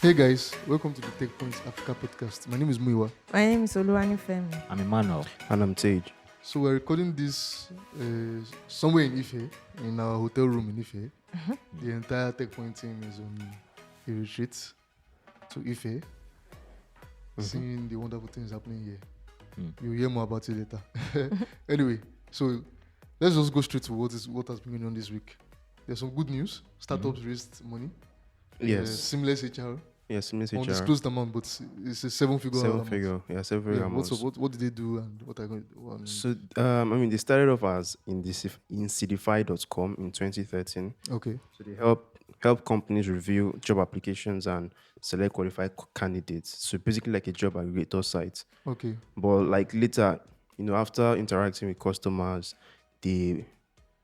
Hey guys, welcome to the Tech Points Africa podcast. My name is Muiwa. My name is Oluwanifemi. I'm Emmanuel. And I'm Tage. So we're recording this somewhere in Ife, in our hotel room in Ife. The entire Tech Point team is on a retreat to Ife, seeing the wonderful things happening here. You'll hear more about it later. Anyway, so let's just go straight to what has been going on this week. There's some good news. Startups raised money. Yes. SeamlessHR. Yes, SeamlessHR. Undisclosed amount, but it's a seven-figure amount. Seven-figure amount. What did they do and what are going to do? So, they started off as in Insidify.com in 2013. Okay. So they help companies review job applications and select qualified candidates. So basically like a job aggregator site. Okay. But like later, after interacting with customers, they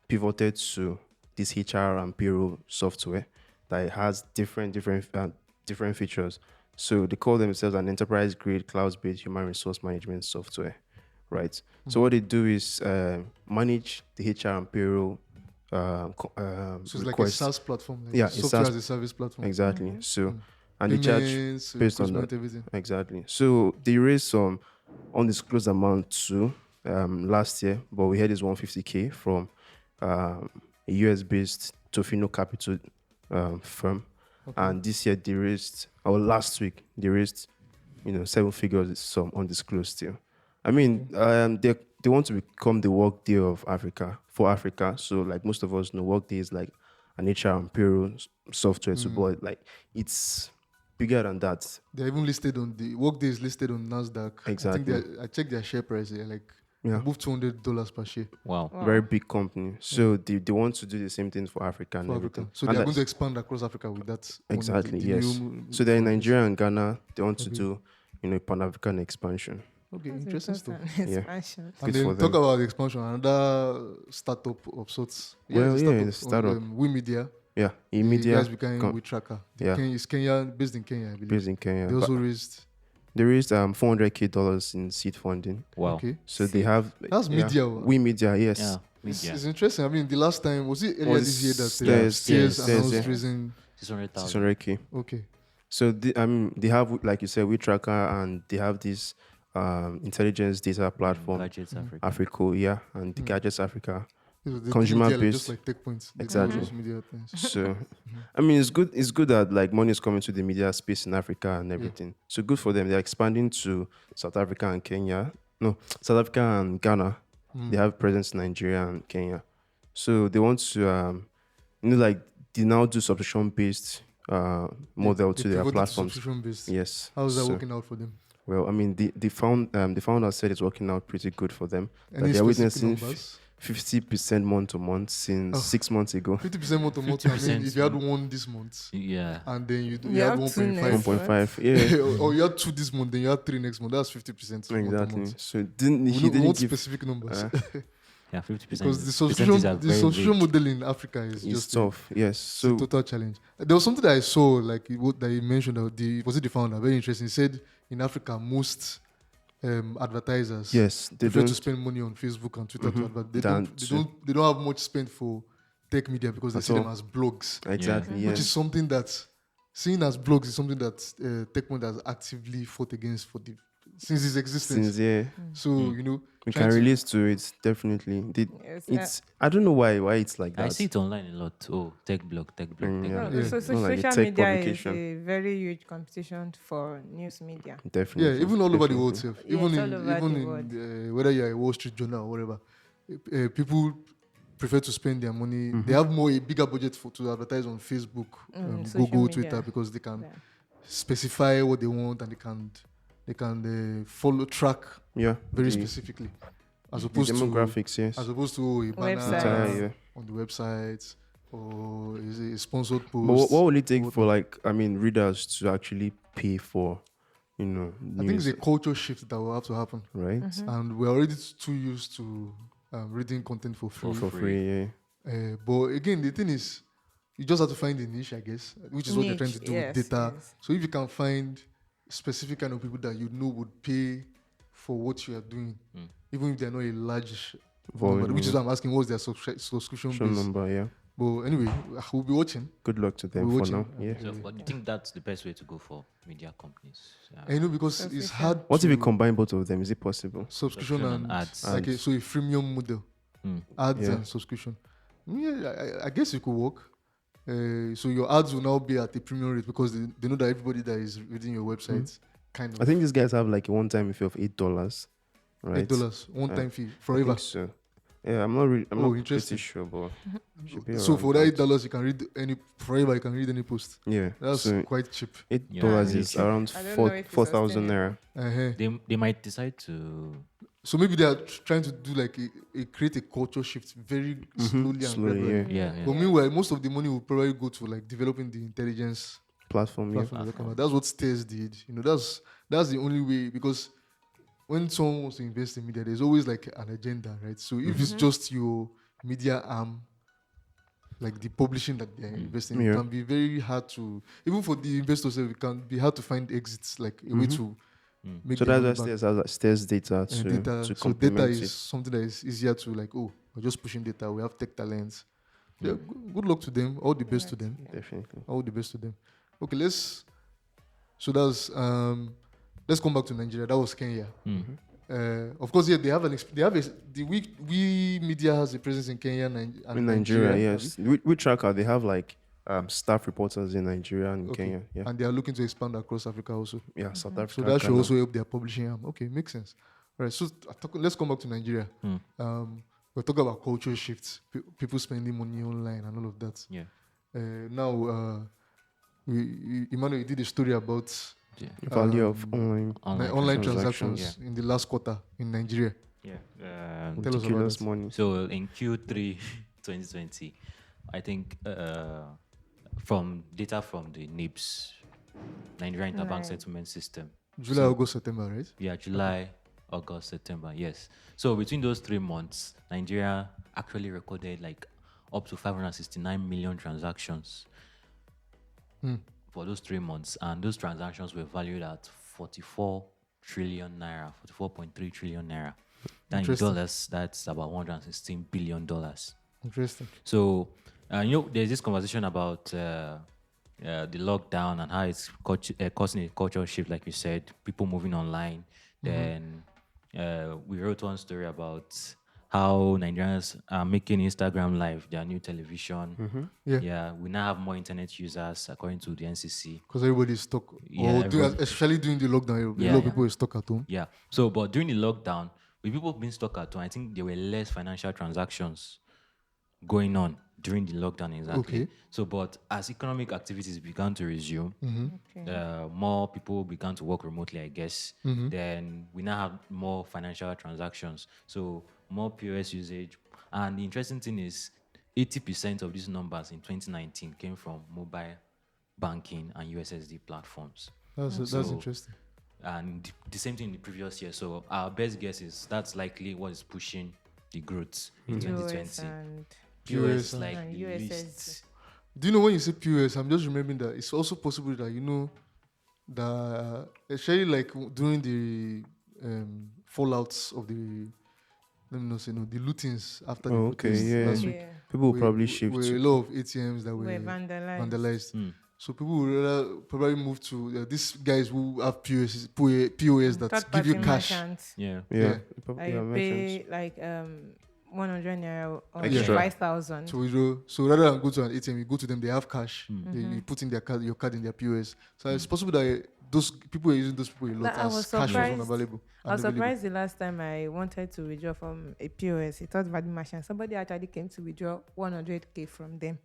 pivoted to this HR and payroll software that has different features. So they call themselves an enterprise-grade cloud-based human resource management software, right? So what they do is manage the HR and payroll. So it's requests. like a SaaS platform, software as a service platform. Exactly. So and they charge based on that. Everything. Exactly. So they raised some undisclosed amount too last year, but we had this 150K from a US-based Tofino Capital firm. Okay. And this year last week they raised, 7 figures, some undisclosed still. I mean, they want to become the Workday of Africa for Africa. So like most of us know, Workday is like an HR and payroll software. So but like it's bigger than that. They're even listed on the Workday is listed on NASDAQ. Exactly. I checked their share price. They're like above $200 per share. Wow. Very big company. So they want to do the same thing for Africa and everything. So they're going to expand across Africa with that. Exactly, yes. So they're in Nigeria and Ghana. They want to do, Pan-African expansion. Okay, interesting stuff. Expansion. And then talk about the expansion. Another startup of sorts. It's a startup. WeMedia. Yeah, eMedia. You guys became WeTracker. Yeah. It's Kenya, based in Kenya, I believe. Based in Kenya. They also raised... They raised $400K in seed funding. Wow. Okay. So they have... That's media. WeMedia, yes. Yeah, media. It's interesting. I mean, the last time... Was it earlier this year that Steers announced raising... 600K. Okay. So they have, like you said, WeTracker, and they have this intelligence data platform. Gadgets Africa. Africa, and the Gadgets Africa. Consumer based, just like Tech Points. Exactly. Media things. So, I mean, it's good that like money is coming to the media space in Africa and everything. So good for them. They're expanding to South Africa and Kenya. No, South Africa and Ghana. They have presence in Nigeria and Kenya. So they want to, they now do subscription-based model to their platforms. Subscription-based. Yes. How is that working out for them? Well, I mean, the founder said it's working out pretty good for them. Any they're witnessing numbers? 50% month to month since 6 months ago. 50% month to month. I mean, if you had one this month, and then you had 1.5. 1.5, yeah. Or you had 2 this month, then you had 3 next month. That's 50%. Exactly. So he didn't give specific numbers. Yeah, 50%. Because the subscription model in Africa is just tough. Yes, so a total challenge. There was something that I saw, like that he mentioned. Was it the founder? Very interesting. He said in Africa most advertisers prefer to spend money on Facebook and Twitter to advertise. They don't have much spend for tech media because they see them as blogs. Exactly, which is something that seen as blogs is something that Tech has actively fought against since its existence. So we can relate to it definitely. I don't know why it's like that. I see it online a lot. Oh, tech blog. So social media is a very huge competition for news media. Definitely. Yeah, even all over the world. Even in whether you're a Wall Street Journal or whatever, people prefer to spend their money. They have a bigger budget to advertise on Facebook, Google, media. Twitter, because they can specify what they want and they can follow track very specifically, as opposed to demographics, as opposed to a banner on the website or is it a sponsored post. But what will it take for readers to actually pay for news? I think it's a culture shift that will have to happen, right? And we're already too used to reading content for free. For free, but again, the thing is, you just have to find the niche, I guess, which is what they're trying to do with data. Yes. So if you can find specific kind of people that would pay for what you are doing, even if they're not a large volume, which is why I'm asking, what's their subscription base? Number, But anyway, we'll be watching. Good luck to them We're for now. watching. Yeah. So, but do you think that's the best way to go for media companies? And you know, because it's hard. What if to you combine both of them? Is it possible? subscription and ads. Like so a freemium model, ads Yeah. and subscription. Yeah, I guess it could work. So your ads will now be at a premium rate because they know that everybody that is reading your website kind of I think these guys have like a one-time fee of $8, right? $8 one-time fee I forever. think so. Yeah, I'm not really. I'm Oh, not pretty interesting. sure, but should be So around for that that. $8, you can read any forever. You can read any post. Yeah, That's so quite cheap. $8 Yeah. is around I don't know if it's 4,000 naira. They might decide to. So maybe they are trying to do like create a culture shift very slowly and Slowly, gradually. yeah. Yeah. But meanwhile, most of the money will probably go to like developing the intelligence Platform, yeah. platform. That's what Stairs did. You know, that's the only way, because when someone wants to invest in media, there's always like an agenda, right? So if it's just your media arm, like the publishing that they're investing in, it Yeah. can be very hard to, even for the investors, it can be hard to find exits, like a way to make So their that's why money back. Stairs has like Stairs data And to data, so complement data it. is something that is easier to like, oh, we're just pushing data, we have tech talents. Yeah, good luck to them, all the best to them. Definitely. All the best to them. Okay, let's come back to Nigeria. That was Kenya. Of course, yeah, we media has a presence in Kenya and In Nigeria, yes. We track how they have like staff reporters in Nigeria and Okay. Kenya. Yeah. And they are looking to expand across Africa also. Yeah, South So Africa. that should Ghana. also help their publishing arm. Okay, makes sense. All right, so let's come back to Nigeria. We're talking about cultural shifts, people spending money online and all of that. Yeah. Now, Emmanuel, you did a story about The value of online online transactions. transactions in the last quarter in Nigeria. Yeah. Tell us about ridiculous that. money. So in Q3 2020, I think from data from the NIBS, Nigerian Interbank Right. Settlement System. July, August, September, right? Yeah, July, August, September. Yes. So between those 3 months, Nigeria actually recorded like up to 569 million transactions for those 3 months, and those transactions were valued at 44 trillion naira, 44.3 trillion naira. Then in Interesting. dollars, that's about $116 billion. Interesting. So, there's this conversation about the lockdown and how it's causing a cultural shift, like you said, people moving online. Then we wrote one story about how Nigerians are making Instagram Live their new television. Yeah. We now have more internet users, according to the NCC. Because everybody's stuck. Yeah, Especially during the lockdown, a Yeah, lot of yeah. people are stuck at home. Yeah. So, but during the lockdown, with people being stuck at home, I think there were less financial transactions going on during the lockdown, exactly. Okay. So, but as economic activities began to resume, Okay. more people began to work remotely, I guess. Then we now have more financial transactions. So, more POS usage. And the interesting thing is 80% of these numbers in 2019 came from mobile banking and USSD platforms. That's So- interesting. And the same thing in the previous year. So our best guess is that's likely what is pushing the growth in POS 2020. and POS and- like and the USSD. least. Do you know when you say POS, I'm just remembering that it's also possible that, especially like during the fallouts of the, let me not say, the lootings after the Oh, okay, protests yeah. last week. Yeah. People will were- probably were shift a to lot of ATMs that were Were vandalized. vandalized. So people will rather probably move to these guys who have POS that give Third-party you cash. merchants. Yeah. Yeah. Like you pay like 100 naira or Extra. 5,000. So rather than go to an ATM, you go to them. They have cash. Mm-hmm. You put in your card in their POS. So it's possible that those people are using those people a lot Like, I as was cash was surprised. unavailable. I was unavailable. surprised the last time I wanted to withdraw from a POS, a third-party merchant. Somebody actually came to withdraw 100K from them.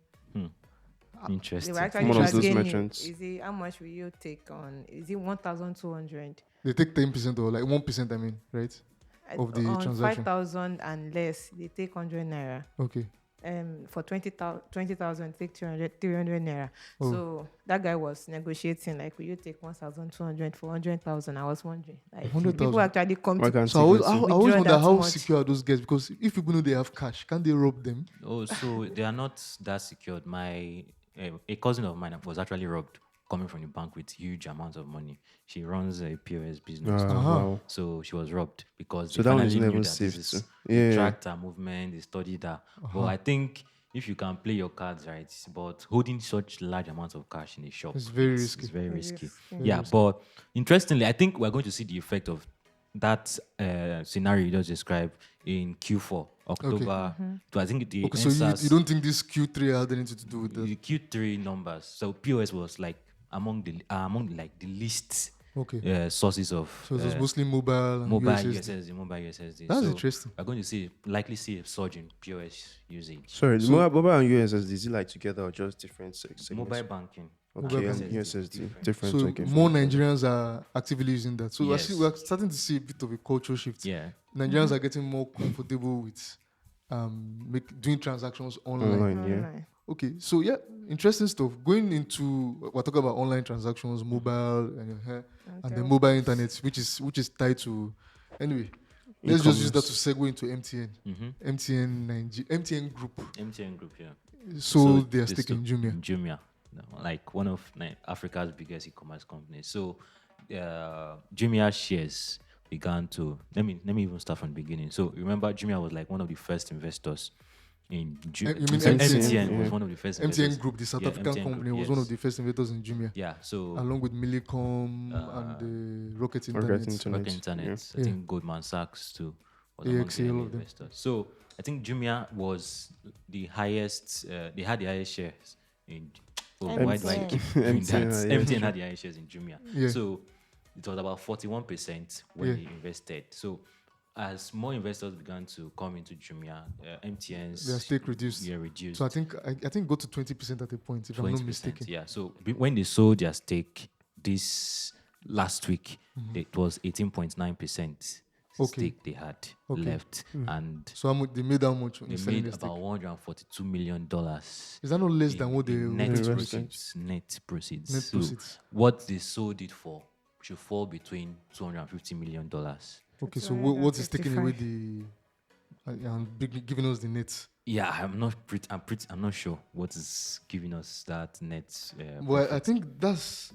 They Interesting. were actually One of those asking you, merchants. is it how much will you take on? Is it 1,200? They take 10% or like 1%. I mean, right? Of the on transaction. 5,000 and less, they take 100 naira. Okay. For 20,000, take 300 naira. Oh. So that guy was negotiating like, will you take 1,200 for 100,000? I was wondering, like, 100,000. people actually come Why to can't So I you always, go I to- always withdraw wonder that how much. secure are those guys, because if people know they have cash, can they rob them? Oh, so they are not that secured. My a cousin of mine was actually robbed coming from the bank with huge amounts of money. She runs a POS business. Wow. So she was robbed because So they that one is finally never knew that safe this too. is Yeah. tracked her movement, they studied her. But I think if you can play your cards right, but holding such large amounts of cash in a shop, It's very risky. It's very Very risky. risky. Yeah, but interestingly, I think we're going to see the effect of that scenario you just described in Q4, October. So I think the Okay, so you don't think this Q3 had anything to do with that? the Q3 numbers. So POS was like among the like the least Okay. sources of So it was mostly mobile and mobile USSD. mobile USSD. That's So interesting. we're going to likely see a surge in POS usage. Sorry, the So- mobile and USSD, is it like together or just different segments? Mobile banking. Okay, and banking. USSD, different. So Okay. more Nigerians are actively using that. So Yes. we're starting to see a bit of a cultural shift. Yeah. Nigerians are getting more comfortable with doing transactions online. Online, yeah. Online. Okay, so yeah, interesting stuff. Going into we're talking about online transactions, mobile, and the mobile internet, which is tied to. Anyway, let's just use that to segue into MTN. MTN Group MTN Group, yeah. sold their they stake in Jumia. Jumia, like one of Africa's biggest e-commerce companies. So Jumia shares began to let me even start from the beginning. So remember, Jumia was like one of the first investors in You mean MTN was yeah. one of the first investors. MTN Group, the South Yeah, African MTN company, Group, was one yes. of the first investors in Jumia, Yeah, so along with Millicom and the Rocket Internet. Rocket Internet. Rocket Internet. I Yeah. think Goldman Sachs too was among AXA, the all early of them. investors. So I think Jumia was the highest. They had the highest shares in. Oh, why do I MTN. keep doing MTN, that? yeah, MTN had the highest shares in Jumia. Yeah. So it was about 41% when Yeah. they invested. So as more investors began to come into Jumia, MTN's Their stake reduced. Yeah, reduced. So I think go to 20% at a point, if I'm not 20%, mistaken. yeah. So when they sold their stake this last week, it was 18.9% Okay. stake they had Okay. left, and So how much they made how much? on they selling made the stake? about $142 million. Is that not less than what they net originally proceeds? Net proceeds. Net So proceeds. what they sold it for should fall between $250 million. Okay, so what is taking away the and giving us the net? Yeah, I'm not sure what is giving us that net. Well, I profit. think that's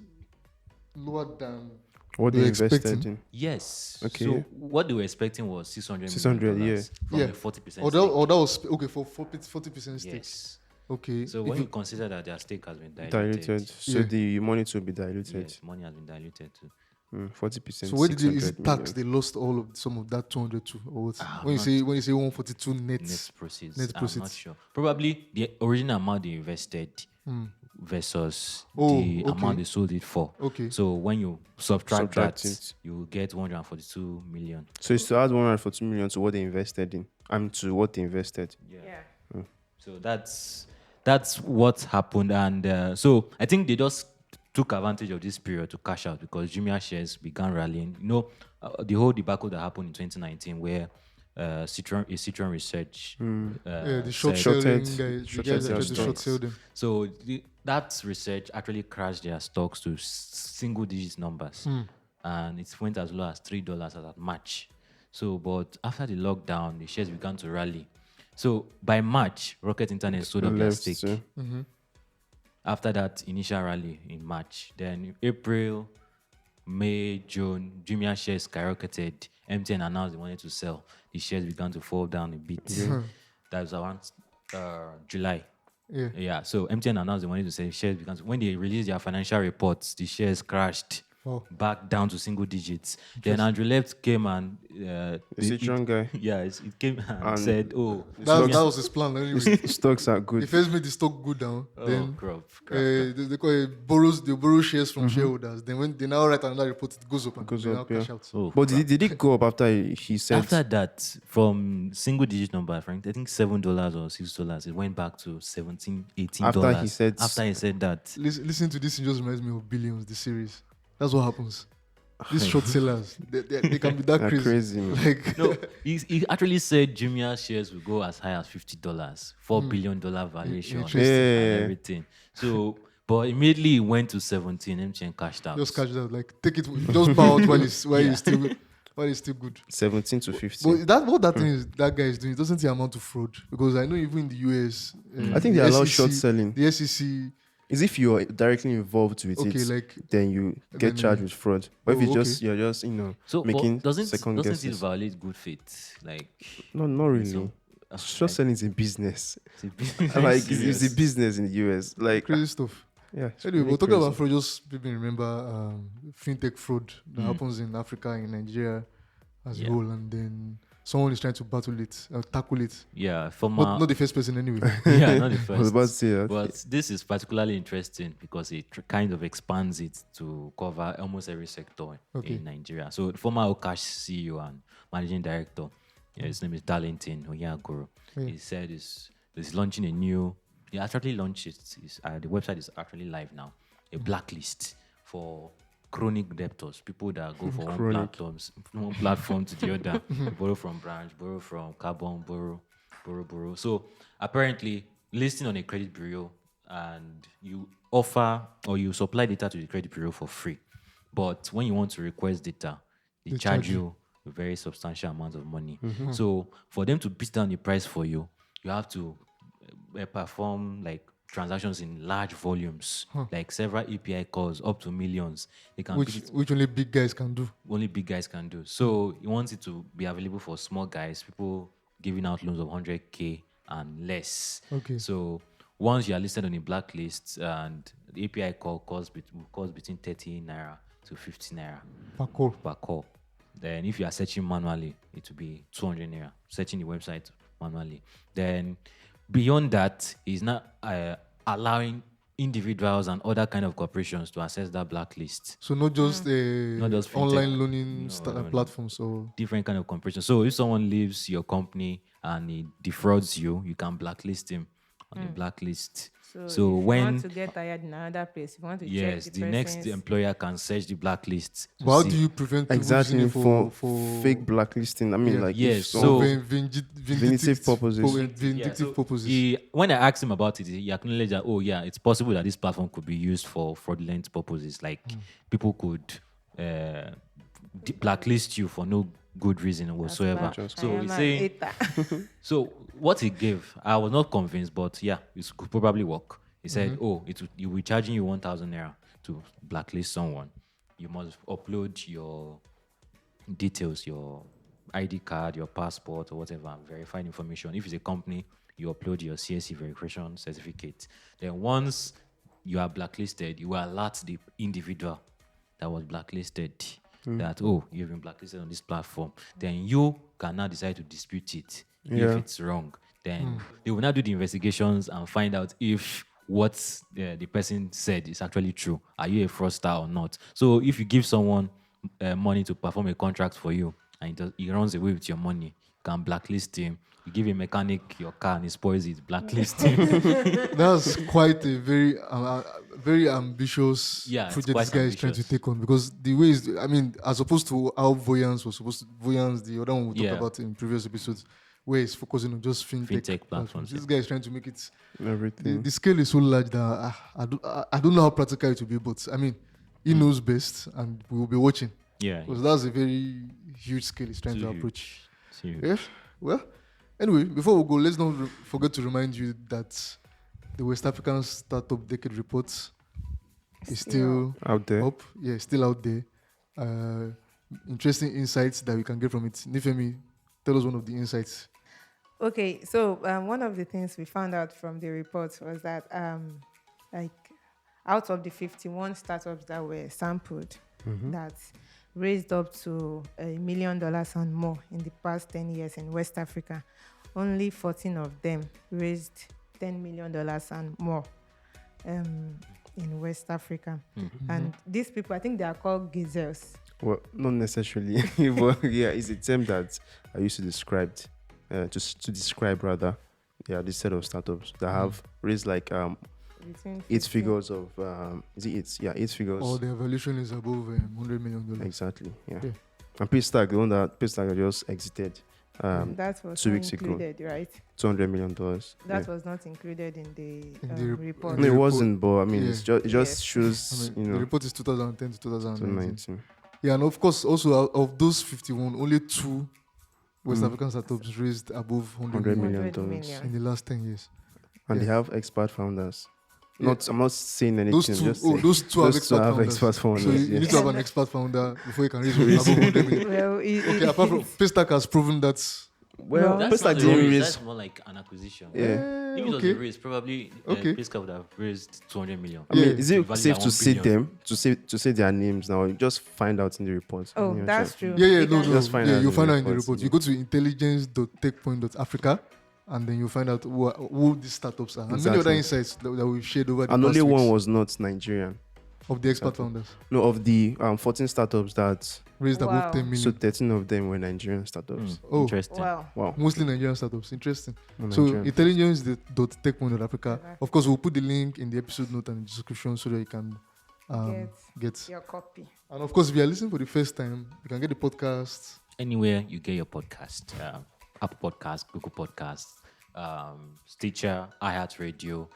lower than What They're they invested expecting. in. Yes. Okay. So what they were expecting was $600 600, million yeah. from Yeah. a 40% or that was okay for 40% stake. Yes. Okay. So If when you- you consider that their stake has been Diluted. So Yeah. the money to be diluted. yes, money has been diluted too. 40%. so where did is 600 it tax? million. They lost all of some of that 202 or what? Ah, when you not- say 142 net. Net proceeds. Net I'm not proceeds. sure. Probably the original amount they invested versus Oh, the okay. amount they sold it for. Okay. So when you subtract Subtract that, it. you will get 142 million. So it's to add 142 million to what they invested in. To what they invested. Yeah. So that's what happened, and so I think they just took advantage of this period to cash out because Jumia shares began rallying. You know, the whole debacle that happened in 2019, where Citron Research, Yeah, the short said- selling Shorted- guys, the shorted guys that their tried to short stocks. sell them. so that research actually crashed their stocks to single-digit numbers, and it went as low as $3 as at March. So, but after the lockdown, the shares began to rally. So by March, Rocket Internet sold up their Left, stake. so- After that initial rally in March, then April, May, June, Jumia shares skyrocketed. MTN announced they wanted to sell. The shares began to fall down a bit. That was around July. Yeah. Yeah, so MTN announced they wanted to sell. The shares began to, when they released their financial reports, the shares crashed Wow. back down to single digits. Then Andrew Left came and The Citron guy. yeah, it came and And said, "Oh, That was his plan anyway. Stocks are He good. first made the stock go down, oh, then crap. they call it they borrow shares from shareholders. Then when they now write another report, it goes up and Goes they up, now cash yeah. out. Oh, But crap. did it go up after he said? After that, from single digit number, I think $7 or $6, it went back to $17, $18. After he said- After he said that, Listen to this, it just reminds me of Billions, the series. That's what happens. These short sellers, they can be that They're crazy. crazy, man. Like, no, he actually said Jumia shares will go as high as $50, $4 billion valuation, Interesting. and Yeah. everything. So, but immediately it went to 17. MTN cashed out. just catch that. Like, take it, just bow out while it's still good. 17 to 15. But what that thing is, that guy is doing, it doesn't amount to fraud because I know even in the US, I think they the allow SEC short selling. The SEC, Is if you're directly involved with okay, it, like then you get then- charged with fraud. But if Oh, you're just So, making but doesn't second it guesses. violate good faith? Like, No, not really. so Short selling is a business. It's a business. Like it's Serious. a business in the US. Like Crazy stuff. yeah. it's Anyway, really we'll talk about crazy. fraud. Just people remember fintech fraud that happens in Africa, in Nigeria as a Yeah. whole, and then someone is trying to tackle it. Yeah, former. Not the first person anyway. Yeah, not the I was about to first. say that. But this is particularly interesting because it kind of expands it to cover almost every sector Okay. in Nigeria. So the former Okash CEO and managing director, his name is Darlington Onyagoro. Yeah. He said he's launching a new. He actually launched it. The website is actually live now. A blacklist for chronic debtors, people that go from one platform to the other, borrow from branch, borrow from carbon, borrow. So apparently, listing on a credit bureau, and you offer or you supply data to the credit bureau for free. But when you want to request data, they charge you a very substantial amount of money. So for them to beat down the price for you, you have to perform like transactions in large volumes, like several API calls up to millions. They can beat it Which only big guys can do. only big guys can do. So he wants it to be available for small guys, people giving out loans of 100K and less. Okay. So once you are listed on a blacklist, and the API call will cost between 30 naira to 50 naira per call. Then if you are searching manually, it will be 200 naira, searching the website manually. Then beyond that, is not allowing individuals and other kind of corporations to access that blacklist. So not just Not just fintech. online loaning No. platforms. So Different kind of corporations. So if someone leaves your company and he defrauds you, you can blacklist him on the blacklist. So, So if you when want to get hired in another place, if you want to yes, check the the next person's- employer can search the blacklist. to but how see- do you prevent people Exactly using it for fake blacklisting. I mean, Yeah. like Yes, if so- someone- vindictive purposes. Vindictive purposes. When I asked him about it, he acknowledged that, oh yeah, it's possible that this platform could be used for fraudulent purposes. Like people could blacklist you for no good reason whatsoever. That's So bad. he's I am saying, an hater. so what he gave, I was not convinced, but yeah, it could probably work. He said, oh, you will be charging you 1,000 naira to blacklist someone. You must upload your details, your ID card, your passport, or whatever, verified information. If it's a company, you upload your CSC verification certificate. Then once you are blacklisted, you will alert the individual that was blacklisted that, oh, you've been blacklisted on this platform. Then you can now decide to dispute it if it's wrong. Then they will now do the investigations and find out if what the person said is actually true. Are you a fraudster or not? So if you give someone money to perform a contract for you and he runs away with your money, you can blacklist him. You give a mechanic your car and he spoils it, blacklist him. That's quite a very ambitious Yeah, it's project quite this guy is trying to ambitious. take on, because the way is, I mean, as opposed to how Voyance was supposed to, Voyance, the other one we Yeah. talked about in previous episodes, where it's focusing on just fintech platforms, This guy is trying to make it, everything. the scale is so large that I don't know how practical it will be, but I mean, he knows best and we will be watching. Yeah. Because that's a very huge scale he's trying Too to huge. approach. Huge. Yeah. Well, anyway, before we go, let's not forget to remind you that the West African Startup Decade Report is still Out there. up. Yeah, still out there. Interesting insights that we can get from it. Nifemi, tell us one of the insights. Okay, so one of the things we found out from the report was that like out of the 51 startups that were sampled that raised up to $1 million and more in the past 10 years in West Africa, only 14 of them raised $10 million and more in West Africa. And these people, I think they are called gazelles. Well, not necessarily, but yeah, it's a term that I used to describe, to describe rather, yeah, this set of startups that have raised like Between 8 50 figures of is it 8? Yeah, 8 figures. Or the valuation is above $100 million. Exactly. Yeah. Yeah. And Paystack, the one that Paystack just exited, that was 2 not weeks ago. included, right? $200 million. That was not included in the report. No, it report. wasn't, but I mean, Yeah. it just Yes. shows, I mean, the report is 2010 to 2019. 2019. Yeah, and of course, also of those 51, only 2 West African startups raised above $100 $100 million million. million. in the last 10 years. And they Yeah. have expert founders. Yeah. I'm not saying anything. Those I'm two, just saying. those two have Those expert two have founders. expert founders, So you yes. need to have an expert founder before you can raise above $100 million. Well, Okay, apart from Paystack has proven that Well, Well, place not like a the raise, raise. that's more like an acquisition. Yeah. If it was Okay. a raise, probably Okay. Priska would have raised 200 million. I mean, Yeah. is To it value safe at to 1 say billion. them to say their names now? You just find out in the report. Oh, Yeah, that's sure. true. Yeah, You no, can- no. Just find Yeah, out you'll in find the out in the reports, report. yeah. You go to intelligence.techpoint.africa, and then you'll find out who these startups are. And many other Exactly. insights that we've shared over the And past only one weeks was not Nigerian. of the expert Exactly. founders. No, of the 14 startups that Raised Wow. above 10 million. so 13 of them were Nigerian startups. Oh. Interesting. Wow. Wow. Mostly Nigerian startups. Interesting. Well, So Nigerian first. intelligence.techpoint.africa. Of course, we'll put the link in the episode note and the description so that you can get. Your copy. And of course, if you are listening for the first time, you can get the podcast. Anywhere you get your podcast, Apple Podcast, Google Podcast, Stitcher, iHeartRadio,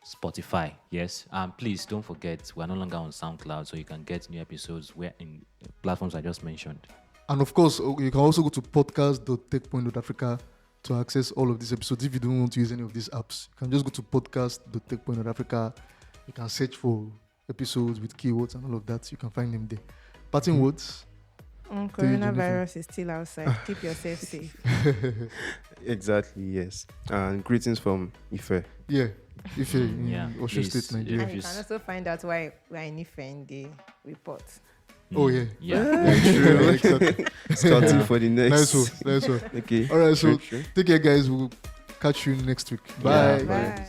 Spotify. Yes. Please don't forget we're no longer on SoundCloud, so you can get new episodes where in platforms I just mentioned. And of course, you can also go to podcast.techpoint.africa to access all of these episodes. If you don't want to use any of these apps, you can just go to podcast.techpoint.africa. You can search for episodes with keywords and all of that. You can find them there. Parting words. Coronavirus is still outside. Keep yourself safe. Exactly, yes. And greetings from Ife. Yeah. If you're in Yeah, Ocean please, State, Nigeria. And you can also find out why we're in Ife in the report. Oh, yeah. Yeah. True. Exactly. Scouting for the next. Nice one. Okay. All right, so True. take care, guys. We'll catch you next week. Bye. Yeah, bye. Bye.